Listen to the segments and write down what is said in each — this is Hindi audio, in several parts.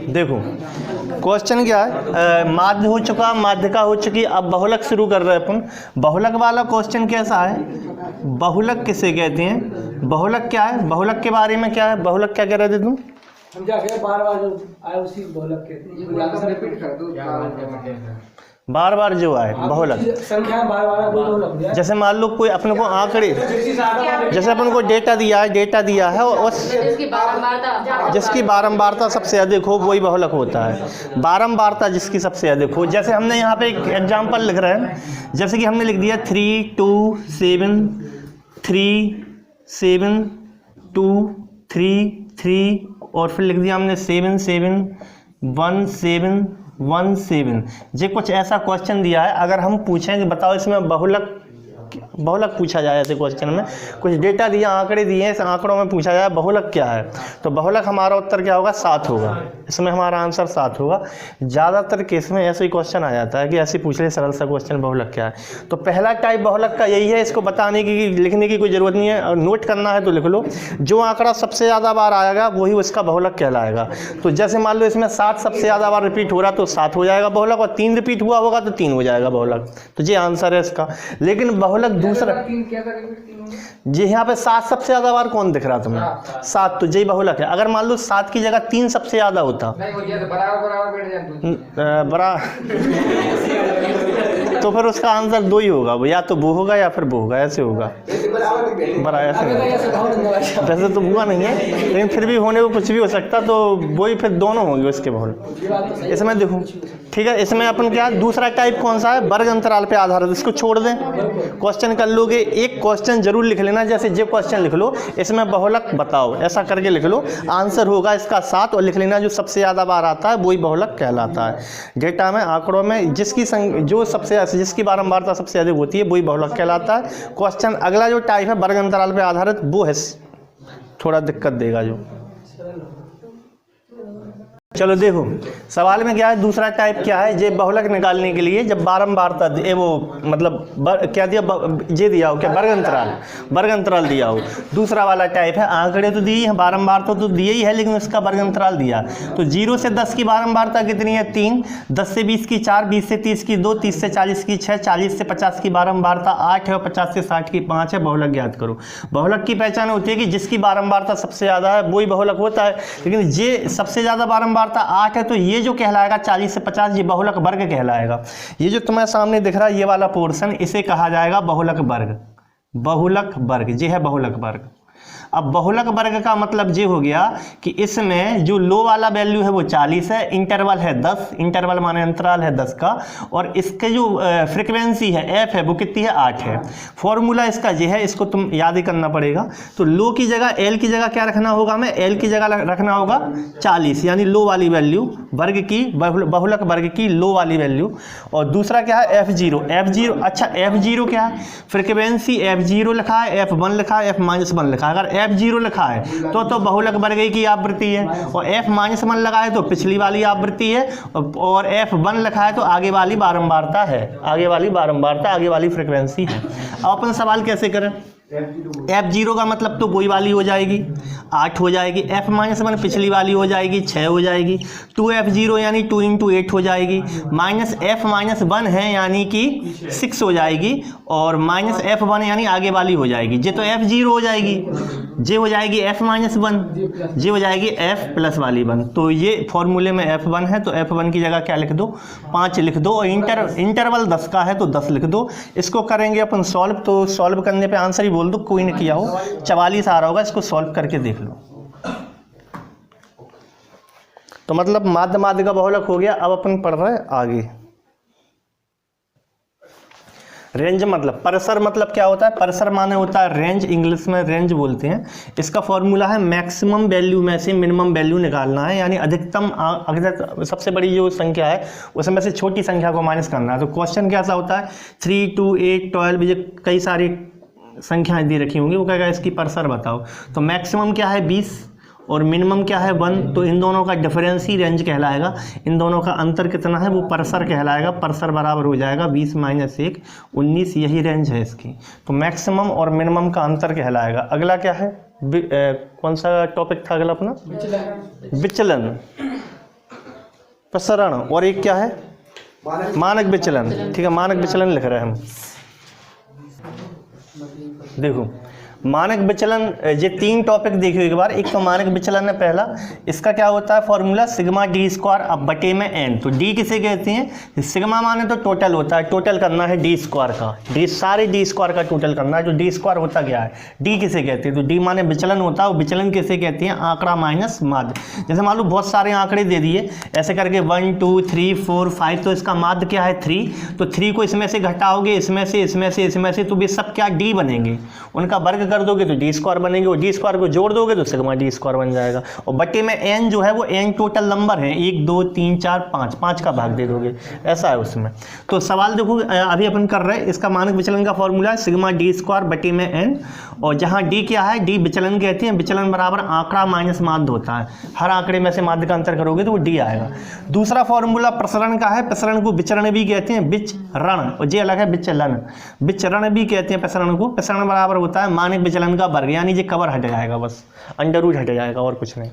देखो क्वेश्चन क्या है, माध्य हो चुका, माध्यिका हो चुकी, अब बहुलक शुरू कर रहे हैं अपन। बहुलक वाला क्वेश्चन कैसा है, बहुलक किसे कहते हैं, बहुलक क्या है, बहुलक के बारे में क्या है, बहुलक क्या कह रहे थे तुम? हम क्या कह बार-बार जो आए उसी बहुलक कहते हैं। रिपीट कर दो बार बार जो आए बहुलक संख्या बार-बार बहुलक। जैसे मान लो कोई अपने को आंकड़े, जैसे अपन को डेटा दिया है और जिसकी बारंबारता सबसे अधिक हो वही बहुलक होता है। बारंबारता जिसकी सबसे अधिक हो, जैसे हमने यहाँ पे एक एग्जांपल लिख रहे हैं, जैसे कि हमने लिख दिया 3 2 7 3 7 2 3 3 और फिर लिख दिया हमने 7 7 1 7 1 7। ये कुछ ऐसा क्वेश्चन दिया है, अगर हम पूछें कि बताओ इसमें बहुलक पूछा जाए, ऐसे क्वेश्चन में कुछ डेटा दिया, आंकड़े दिए, इस आंकड़ों में पूछा जाए बहुलक क्या है, तो बहुलक हमारा उत्तर क्या होगा, 7 होगा। इसमें हमारा आंसर 7 होगा। ज़्यादातर केस में ऐसे ही क्वेश्चन आ जाता है कि ऐसे पूछ ले सरल सा क्वेश्चन बहुलक क्या है। तो पहला टाइप बहुलक का यही है, इसको बताने की लिखने की कोई ज़रूरत नहीं है, और नोट करना है तो लिख लो। जो आंकड़ा सबसे ज़्यादा बार आएगा वही उसका बहुलक कहलाएगा। तो जैसे मान लो इसमें 7 सबसे ज़्यादा बार रिपीट हो रहा तो 7 हो जाएगा बहुलक, और 3 रिपीट हुआ होगा तो 3 हो जाएगा बहुलक। तो ये आंसर है इसका। लेकिन बहुलक दूसरा जी, यहाँ पे 7 सबसे ज्यादा बार कौन दिख रहा तुम्हें, 7, तो यही बहुलक है। अगर मान लो 7 की जगह 3 सबसे ज्यादा होता तो फिर उसका आंसर 2 ही होगा, या तो वो होगा या फिर वो होगा, ऐसे होगा। वैसे तो हुआ नहीं है, लेकिन फिर भी होने को कुछ भी हो सकता, तो वही फिर दोनों होंगे उसके बहुलक। इसमें देखो ठीक है, इसमें अपन क्या, दूसरा टाइप कौन सा है, वर्ग अंतराल पे आधारित। इसको छोड़ दें, क्वेश्चन कर लोगे, एक क्वेश्चन जरूर लिख लेना, जैसे ये क्वेश्चन लिख लो, इसमें बहुलक बताओ, ऐसा करके लिख लो, आंसर होगा इसका 7, और लिख लेना जो सबसे ज़्यादा बार आता है वही बहुलक कहलाता है। डेटा में, आंकड़ों में जिसकी बारंबारता सबसे अधिक होती है वही बहुलक कहलाता है। क्वेश्चन अगला जो टाइप है वर्ग अंतराल पे आधारित, वो है थोड़ा दिक्कत देगा जो। चलो देखो सवाल में क्या है, दूसरा टाइप क्या है, ये बहुलक निकालने के लिए जब बारंबारता वो मतलब क्या दिया, ये दिया हो क्या, वर्ग अंतराल दिया हो। दूसरा वाला टाइप है, आंकड़े तो दिए हैं, बारंबारता तो दिए ही है, लेकिन उसका वर्ग अंतराल दिया। तो 0 से 10 की बारंबारता कितनी है, 3, 10 से 20 की 4, 20 से 30 की 2, 30 से 40 की 6, 40 से 50 की बारंबारता 8 है, और 50 से 60 की 5 है। बहुलक ज्ञात करो। बहुलक की पहचान होती है कि जिसकी बारंबारता सबसे ज़्यादा है वही बहुलक होता है, लेकिन ये सबसे ज़्यादा बारंबारता 8 है, तो ये जो कहलाएगा 40 से 50, ये बहुलक वर्ग कहलाएगा। ये जो तुम्हारे सामने दिख रहा है ये वाला पोर्शन, इसे कहा जाएगा बहुलक वर्ग। बहुलक वर्ग, ये है बहुलक वर्ग। अब बहुलक वर्ग का मतलब ये हो गया कि इसमें जो लो वाला वैल्यू है वो 40 है, इंटरवल है 10, इंटरवल माने अंतराल है 10 का, और इसके जो फ्रीक्वेंसी है एफ है वो कितनी है, 8 है। फॉर्मूला इसका ये है, इसको तुम याद ही करना पड़ेगा। तो लो की जगह एल की जगह क्या रखना होगा, हमें एल की जगह रखना होगा 40, यानी लो वाली वैल्यू वर्ग की, बहुलक वर्ग की लो वाली वैल्यू। और दूसरा क्या है, F0। अच्छा F0 क्या है, फ्रीक्वेंसी F0 लिखा है, F1 लिखा है, F-1 लिखा है। अगर F0 लिखा है तो बहुलक वर्ग की आवृत्ति है, और F-1 लगा है तो पिछली वाली आवृत्ति है, और F1 लिखा है तो आगे वाली बारंबारता है, आगे वाली फ्रीक्वेंसी है। अब अपन सवाल कैसे करें, F0 का मतलब तो वही वाली हो जाएगी 8 हो जाएगी, F-1 पिछली वाली हो जाएगी 6 हो जाएगी, 2F0 यानी 2 × 8 हो जाएगी, माइनस F-1 है यानी कि 6 हो जाएगी, और माइनस F1 यानी आगे वाली हो जाएगी। ये तो F0 हो जाएगी, ये हो जाएगी F-1, ये हो जाएगी F+ वाली 1। तो ये फॉर्मूले में F1 है, तो F1 की जगह क्या लिख दो, 5 लिख दो, और इंटरवल 10 का है तो 10 लिख दो। इसको करेंगे अपन सॉल्व, तो सॉल्व करने पे आंसर ही बोल दो, कोई नहीं किया हो, 44 आ रहा होगा, इसको सॉल्व करके देख लो। तो मतलब माध्य का बहुलक हो गया। अब अपन पढ़ रहे हैं आगे, रेंज मतलब परिसर मतलब क्या होता है, परिसर माने होता है रेंज, इंग्लिश में रेंज बोलते हैं। इसका फॉर्मूला है मैक्सिमम वैल्यू में से मिनिमम वैल्यू निकालना है, यानी अधिकतम सबसे बड़ी जो संख्या है उसमें से छोटी संख्या को माइनस करना है। तो क्वेश्चन कैसा होता है, 3, 2, 8, 12, ये कई सारी संख्याएं दी रखी होंगी, वो कहेगा इसकी परिसर बताओ। तो मैक्सिमम क्या है 20 और मिनिमम क्या है 1, तो इन दोनों का डिफरेंस ही रेंज कहलाएगा। इन दोनों का अंतर कितना है वो परिसर कहलाएगा। परिसर बराबर हो जाएगा 20 - 1 19, यही रेंज है इसकी। तो मैक्सिमम और मिनिमम का अंतर कहलाएगा। अगला क्या है, कौन सा टॉपिक था अगला अपना, विचलन, प्रसरण, और एक क्या है मानक विचलन। ठीक है, मानक विचलन लिख रहे हैं हम। देखो मानक विचलन, ये 3 टॉपिक देखियो एक बार। एक तो मानक विचलन है पहला, इसका क्या होता है फॉर्मूला सिग्मा डी स्क्वायर अब बटे में एन। तो डी किसे कहते हैं, सिग्मा माने तो टोटल होता है, टोटल करना है डी स्क्वायर का, डी सारे डी स्क्वायर का टोटल करना है। जो डी स्क्वायर होता क्या है, डी किसे कहते हैं, तो डी माने विचलन होता है। विचलन किसे कहते हैं, आंकड़ा माइनस माध्य। जैसे मान लो बहुत सारे आंकड़े दे दिए ऐसे करके 1, 2, 3, 4, 5, तो इसका माध्य क्या है 3। तो 3 को इसमें से घटाओगे, इसमें से इसमें से इसमें से, तो वे सब क्या डी बनेंगे। उनका वर्ग कर दोगे तो डी स्क्वायर बनेंगे, और डी स्क्वायर को जोड़ दोगे तो सिग्मा डी स्क्वायर बन जाएगा। और बटे में एन जो है वो एन टोटल नंबर है, 1, 2, 3, 4, 5, 5 का भाग दे दोगे, ऐसा है उसमें। तो सवाल देखो अभी अपन कर रहे हैं, इसका मानक विचलन का फॉर्मूला है सिग्मा डी स्क्वायर बटे में एन, और जहाँ डी क्या है, डी विचलन कहते हैं। विचलन बराबर आंकड़ा माइनस माध्य होता है, हर आंकड़े में से माध्य का अंतर करोगे तो वो डी आएगा। दूसरा फॉर्मूला प्रसरण का है, प्रसरण को विचरण भी कहते हैं, विचरण, और ये अलग है विचलन, विचरण भी कहते हैं प्रसरण को। प्रसरण बराबर होता है मानक विचलन का वर्ग, यानी ये कवर हट जाएगा, बस अंडर रूट हट जाएगा और कुछ नहीं।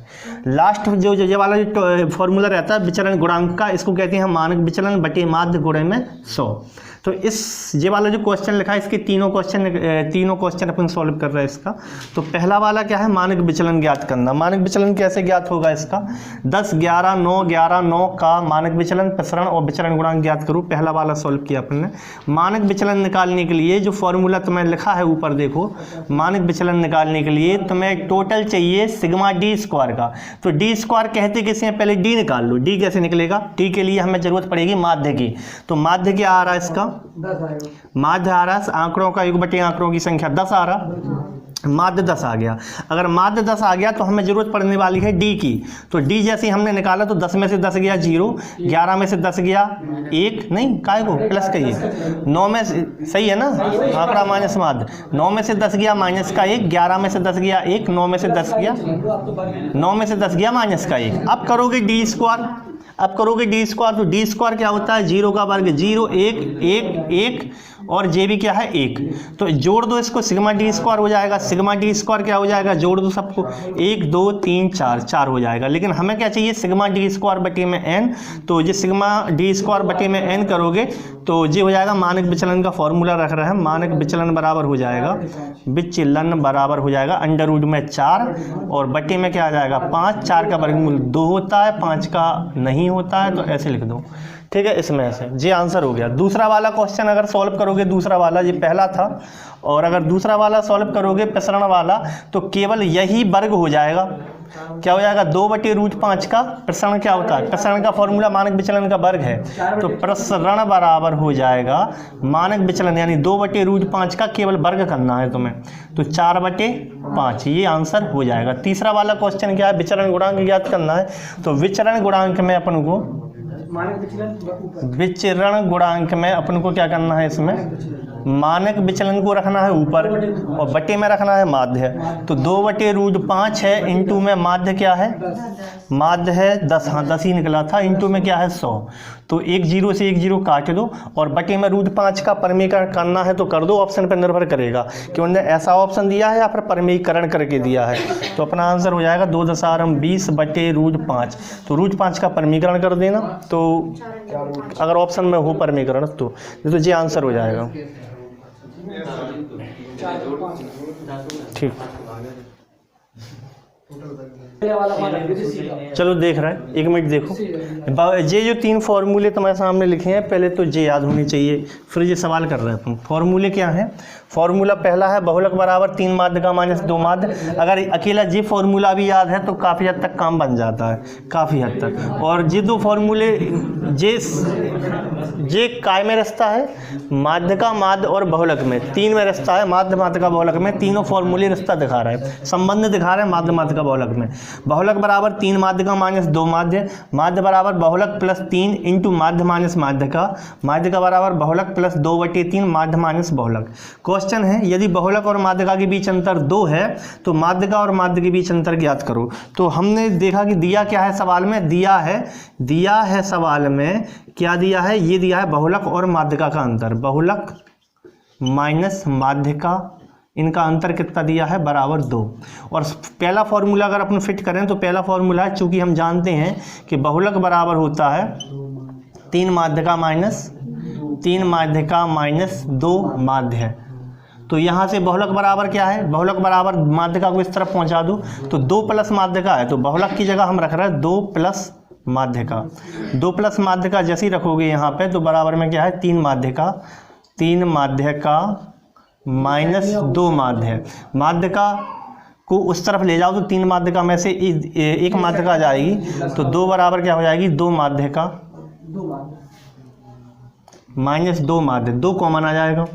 लास्ट जो ये वाला जो फॉर्मूला रहता है विचरण गुणांक का, इसको कहते हैं मानक विचलन बटे माध्य गुणे में 100। तो इस ये वाला जो क्वेश्चन लिखा है, इसके तीनों क्वेश्चन अपन सॉल्व कर रहे हैं इसका। तो पहला वाला क्या है, मानक विचलन ज्ञात करना। मानक विचलन कैसे ज्ञात होगा इसका, 10, 11, 9, 11, 9 का मानक विचलन, प्रसरण और विचलन गुणांक ज्ञात करो। पहला वाला सॉल्व किया अपन ने। मानक विचलन निकालने के लिए जो फॉर्मूला तुम्हें लिखा है ऊपर देखो, मानक विचलन निकालने के लिए तुम्हें टोटल चाहिए सिग्मा डी स्क्वायर का। तो डी स्क्वायर कहते किसे हैं, पहले डी निकाल लो। डी कैसे निकलेगा, डी के लिए हमें जरूरत पड़ेगी माध्य की। तो माध्य क्या आ रहा है इसका, 10 आएगा। माध्य आ रहा है आंकड़ों का योग बटे आंकड़ों की संख्या 10 आ रहा, माध्य 10 आ गया। अगर माध्य 10 आ गया तो हमें जरूरत पड़ने वाली है डी की। तो डी जैसे हमने निकाला तो 10 में से 10 गया 0, 11 में से 10 गया 1, नहीं काय को प्लस कहिए, 9 में से, सही है ना, आंकड़ा माइनस माध्य, 9 में से 10 गया माइनस का 1, 11 में से 10 गया 1, 9 में से 10 गया, 9 में से 10 गया माइनस का 1। अब करोगे डी स्क्वायर, अब करोगे डी स्क्वायर, तो डी स्क्वायर क्या होता है, 0 का वर्ग 0, 1, 1, 1, और जे भी क्या है 1। तो जोड़ दो इसको, सिग्मा डी स्क्वायर हो जाएगा। सिग्मा डी स्क्वायर क्या हो जाएगा, जोड़ दो सबको, 1, 2, 3, 4, 4 हो जाएगा। लेकिन हमें क्या चाहिए, सिग्मा डी स्क्वायर बटे में एन। तो ये सिग्मा डी स्क्वायर बटे में एन करोगे तो ये हो जाएगा, मानक विचलन का फॉर्मूला रख रहे हैं, मानक विचलन बराबर हो जाएगा, विचलन बराबर हो जाएगा अंडर रूट में 4 और बटे में क्या आ जाएगा 5। 4 का वर्गमूल 2 होता है, 5 का नहीं होता है, तो ऐसे लिख दो। ठीक है, इसमें से ये आंसर हो गया। दूसरा वाला क्वेश्चन अगर सॉल्व करोगे, दूसरा वाला ये पहला था, और अगर दूसरा वाला सॉल्व करोगे प्रसरण वाला, तो केवल यही वर्ग हो जाएगा। क्या हो जाएगा, 2/√5 का प्रसरण क्या होता है, प्रसरण का फॉर्मूला मानक विचलन का वर्ग है। तो प्रसरण बराबर हो जाएगा मानक विचलन, यानी 2/√5 का केवल वर्ग करना है तुम्हें, तो 4/5, ये आंसर हो जाएगा। तीसरा वाला क्वेश्चन क्या है, विचरण गुणांक ज्ञात करना है। तो विचरण गुणांक में अपन को विचरण गुणांक में अपन को क्या करना है, इसमें मानक विचलन को रखना है ऊपर और बटे में रखना है माध्य। तो 2/√5 है, इंटू में माध्य क्या है, माध्य है 10, हाँ 10 ही निकला था, इंटू में क्या है 100। तो 1 0 से 1 0 काट दो, और बटे में √5 का परिमीकरण करना है तो कर दो, ऑप्शन पर निर्भर करेगा कि उन्होंने ऐसा ऑप्शन दिया है या फिर परिमीकरण करके दिया है। तो अपना आंसर हो जाएगा 2 × 20/√5। तो √5 का परिमीकरण कर देना, तो अगर ऑप्शन में हो परिमीकरण तो ये आंसर हो जाएगा। ठीक। ये वाला वाला ये सीधा चलो देख रहा है, 1 मिनट देखो। ये जो 3 फॉर्मूले तुम्हारे सामने लिखे हैं, पहले तो ये याद होने चाहिए, फिर ये सवाल कर रहे हैं तुम। फॉर्मूले क्या हैं? फॉर्मूला पहला है बहुलक बराबर 3 माध्यका माइनस 2 माध्य। अगर अकेला ये फॉर्मूला भी याद है तो काफ़ी हद तक काम बन जाता है, काफ़ी हद तक। और ये 2 फॉर्मूले ये काय में रिश्ता है? माध्यका माध्य और बहुलक में, 3 में रिश्ता है, माध्य माध्यका बहुलक में। तीनों फॉर्मूले रिश्ता दिखा रहे हैं, संबंध दिखा रहे हैं माध्य माध्यका बहुलक में। बहुलक बराबर 3 माध्यका माइनस 2 माध्य, माध्य बराबर बहुलक प्लस 3 इंटू माध्य माइनस माध्यका, माध्यका बराबर बहुलक प्लस 2/3 माध्य माइनस बहुलक। क्वेश्चन है यदि बहुलक और माध्यका के बीच अंतर 2 है तो माध्यका और माध्य के बीच अंतर ज्ञात करो। तो हमने देखा कि दिया क्या है सवाल में, दिया है सवाल में क्या दिया है, ये दिया है बहुलक और माध्यका का अंतर, बहुलक माइनस माध्यका, इनका अंतर कितना दिया है? बराबर 2। और पहला फॉर्मूला अगर अपन फिट करें तो पहला फॉर्मूला है, चूंकि हम जानते हैं कि बहुलक बराबर होता है 3 माध्यका माइनस 2 माध्य। तो यहाँ से बहुलक बराबर क्या है? बहुलक बराबर माध्यका को इस तरफ पहुँचा दूँ तो 2 प्लस माध्यका है, तो बहुलक की जगह हम रख रहे हैं 2 प्लस माध्यका। 2 प्लस माध्यका जैसे ही रखोगे यहाँ पे तो बराबर में क्या है? 3 माध्यका माइनस 2 माध्य। माध्यका को उस तरफ ले जाओ तो 3 माध्यका में से 1 माध्यका आ जाएगी, तो 2 बराबर क्या हो जाएगी? 2 माध्यका माइनस 2 माध्य, 2 कॉमन आ जाएगा।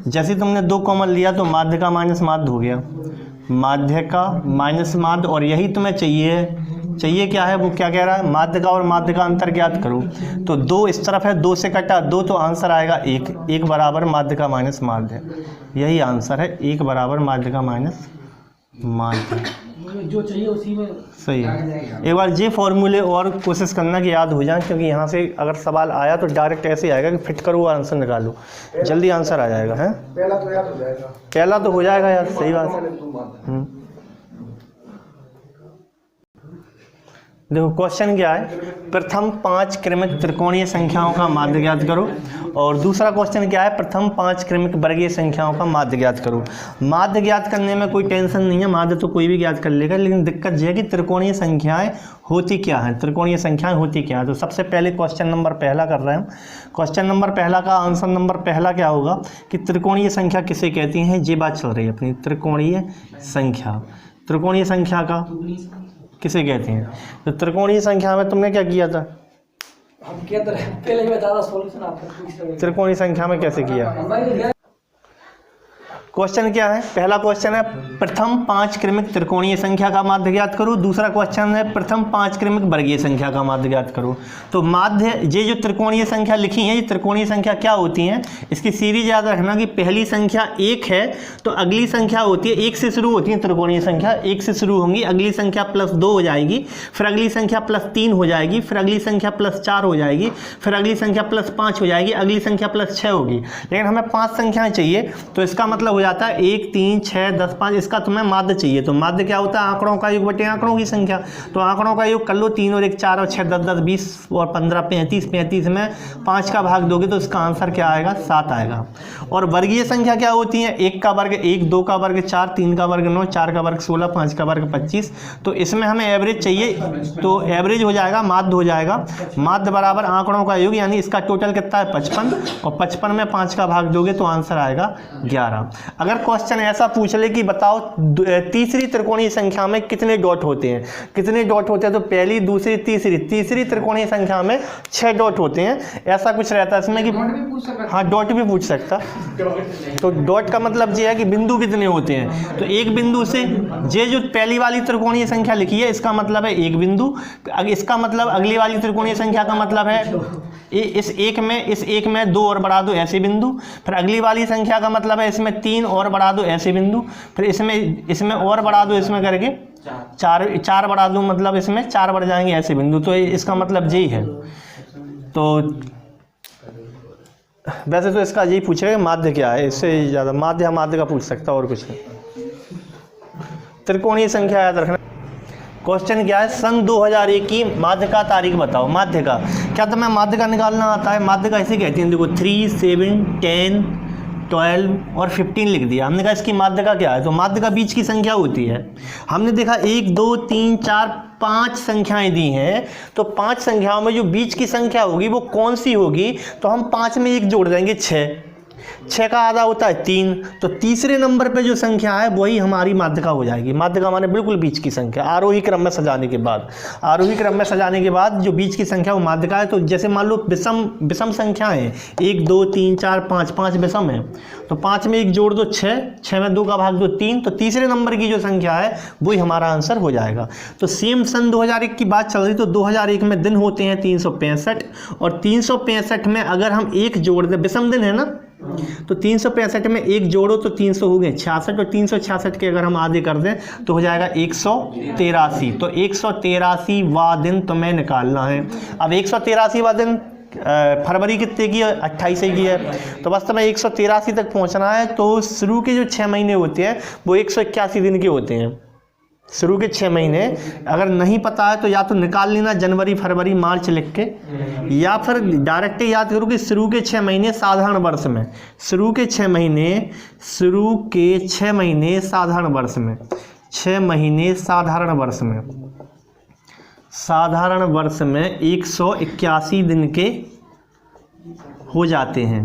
जैसे तुमने 2 कॉमन लिया तो माध्यका माइनस माध्य हो गया, माध्यका माइनस माध्य। और यही तुम्हें चाहिए क्या है? वो क्या कह रहा है? माध्यका और माध्य का अंतर ज्ञात करो। तो 2 इस तरफ है, 2 से कटा 2 तो आंसर आएगा 1 बराबर माध्यका माइनस माध्य। यही आंसर है, 1 बराबर माध्यका माइनस माध्य, जो चाहिए उसी में सही है। एक बार ये फॉर्मूले और कोशिश करना कि याद हो जाए, क्योंकि यहाँ से अगर सवाल आया तो डायरेक्ट ऐसे आएगा कि फिट करो आंसर निकालो, जल्दी आंसर आ जाएगा। है पहला तो याद हो जाएगा, पहला तो हो जाएगा यार, सही बात। देखो क्वेश्चन क्या है, प्रथम 5 क्रमिक त्रिकोणीय संख्याओं का माध्य ज्ञात करो। और दूसरा क्वेश्चन क्या है, प्रथम 5 क्रमिक वर्गीय संख्याओं का माध्य ज्ञात करो। माध्य ज्ञात करने में कोई टेंशन नहीं है, माध्य तो कोई भी ज्ञात कर लेगा, लेकिन दिक्कत यह है कि त्रिकोणीय संख्याएं होती क्या हैं, त्रिकोणीय संख्याएं होती क्या हैं। तो सबसे पहले क्वेश्चन नंबर पहला कर रहे हैं। क्वेश्चन नंबर पहला का आंसर नंबर पहला क्या होगा कि त्रिकोणीय संख्या किसे कहती हैं, ये बात चल रही है अपनी। त्रिकोणीय संख्या का किसे कहते हैं? तो त्रिकोणीय संख्या में तुमने क्या किया था? हम क्या पहले ही बता रहा सॉल्यूशन आपको पूछ रहे हैं। त्रिकोणीय संख्या में कैसे किया? क्वेश्चन क्या है? पहला क्वेश्चन है प्रथम 5 क्रमिक त्रिकोणीय संख्या का माध्य ज्ञात करो। दूसरा क्वेश्चन है प्रथम 5 क्रमिक वर्गीय संख्या का माध्य ज्ञात करो। तो माध्य, ये जो त्रिकोणीय संख्या लिखी है, ये त्रिकोणीय संख्या क्या होती हैं, इसकी सीरीज याद रखना कि पहली संख्या 1 है तो अगली संख्या होती है 1 से शुरू होती है। त्रिकोणीय संख्या 1 से शुरू होंगी, अगली संख्या +2 हो जाएगी, फिर अगली संख्या +3 हो जाएगी, फिर अगली संख्या +4 हो जाएगी, फिर अगली संख्या +5 हो जाएगी, अगली संख्या +6 होगी। लेकिन हमें 5 संख्याएं चाहिए, तो इसका मतलब हो जाता है 1, 3, 6, 10, 5। इसका तुम्हें माध्य चाहिए। तो माध्य क्या होता है? आंकड़ों का योग बटे आंकड़ों की संख्या। तो आंकड़ों का योग कर लो, 3 और 1 4 और 6 10 10 20 और 15 35। 35 में 5 का भाग दोगे तो इसका आंसर क्या आएगा? 7 आएगा। और वर्गीय संख्या क्या होती है? 1 का वर्ग 1, 2 का वर्ग 4, 3 का वर्ग 9, 4 का वर्ग 16, 5 का वर्ग 25। तो इसमें हमें एवरेज चाहिए, तो एवरेज हो जाएगा, माध्य हो जाएगा। माध्य बराबर आंकड़ों का योग, यानी इसका टोटल कितना है? 55। और 55 में 5 का भाग दोगे तो आंसर आएगा 11। अगर क्वेश्चन ऐसा पूछ ले कि बताओ तीसरी त्रिकोणीय संख्या में कितने डॉट होते हैं, कितने डॉट होते हैं, तो पहली, दूसरी, तीसरी त्रिकोणीय संख्या में 6 डॉट होते हैं। ऐसा कुछ रहता है इसमें कि हाँ, डॉट भी पूछ सकता। तो डॉट का मतलब ये है कि बिंदु कितने होते हैं। तो एक बिंदु से, ये जो पहली वाली त्रिकोणीय संख्या लिखी है इसका मतलब है 1 बिंदु। इसका मतलब अगली वाली त्रिकोणीय संख्या का मतलब है इस एक में 2 और बढ़ा दो, ऐसे बिंदु। फिर अगली वाली संख्या का मतलब है इसमें 3 और बढ़ा दो, ऐसे बिंदु। फिर इसमें और बढ़ा दो, इसमें करके 4 बढ़ा दो, मतलब इसमें 4 बढ़ जाएंगे, ऐसे बिंदु। तो इसका मतलब यही है। तो वैसे तो इसका यही पूछेगा माध्य क्या है, इससे ज़्यादा माध्य का पूछ सकता और कुछ नहीं। त्रिकोणीय संख्या याद रखना। क्वेश्चन क्या है, सन 2001 की माध्य का तारीख बताओ। माध्य का क्या तुम्हें माध्य का निकालना आता है? माध्य का इसे कहते हैं, देखो 3, 7, 10, 12 और 15 लिख दिया। हमने कहा इसकी माध्यिका क्या है, तो माध्यिका बीच की संख्या होती है। हमने देखा 1 2 3 4 5 संख्याएं दी हैं, तो 5 संख्याओं में जो बीच की संख्या होगी वो कौन सी होगी, तो हम 5 में 1 जोड़ देंगे 6 का आधा होता है 3, तो तीसरे नंबर पे जो संख्या है वही हमारी माध्यिका हो जाएगी। माध्यिका माने बिल्कुल बीच की संख्या, आरोही क्रम में सजाने के बाद जो बीच की संख्या वो माध्यिका है। तो जैसे मान लो विषम संख्या है 1 2 3 4 5, 5 विषम है, तो 5 में 1 जोड़ दो 6 में 2 का भाग दो 3, तो तीसरे नंबर की जो संख्या है वही हमारा आंसर हो जाएगा। तो सेम सन 2001 की बात चल रही, तो 2001 में दिन होते हैं 365, और 365 में अगर हम 1 जोड़ दें, विषम दिन है ना, तो 365 में 1 जोड़ो तो 300 हो गए 66, और 366 के अगर हम आधे कर दें तो हो जाएगा 183। तो 183वां दिन तुम्हें निकालना है। अब 183वां दिन फरवरी कितने की है, 28 की है, तो बस तुम्हें 183 तक पहुंचना है। तो शुरू के जो 6 महीने होते हैं वो 181 दिन के होते हैं। शुरू के 6 महीने अगर नहीं पता है तो या तो निकाल लेना जनवरी फरवरी मार्च लिख के, या फिर डायरेक्ट याद करो कि शुरू के 6 महीने साधारण वर्ष में, शुरू के 6 महीने साधारण वर्ष में, 6 महीने साधारण वर्ष में 181 दिन के हो जाते हैं।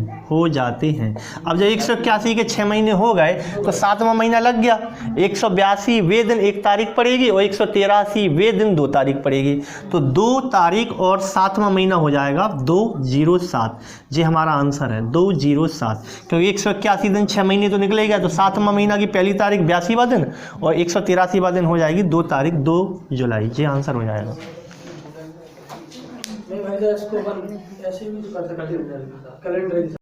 अब जब 181 के 6 महीने हो गए तो 7वां महीना लग गया, 182वें दिन 1 तारीख पड़ेगी और 183वें दिन 2 तारीख पड़ेगी, तो 2 तारीख और 7वां महीना हो जाएगा 207। ये हमारा आंसर है 207, क्योंकि 181 दिन 6 महीने तो निकलेगा, तो 7वां महीना की पहली तारीख 82वां दिन और 183वां दिन हो जाएगी 2 तारीख 2 जुलाई। ये आंसर हो जाएगा। नहीं भाई, इसको ऐसे भी तो कर सकते हैं कैलेंडर।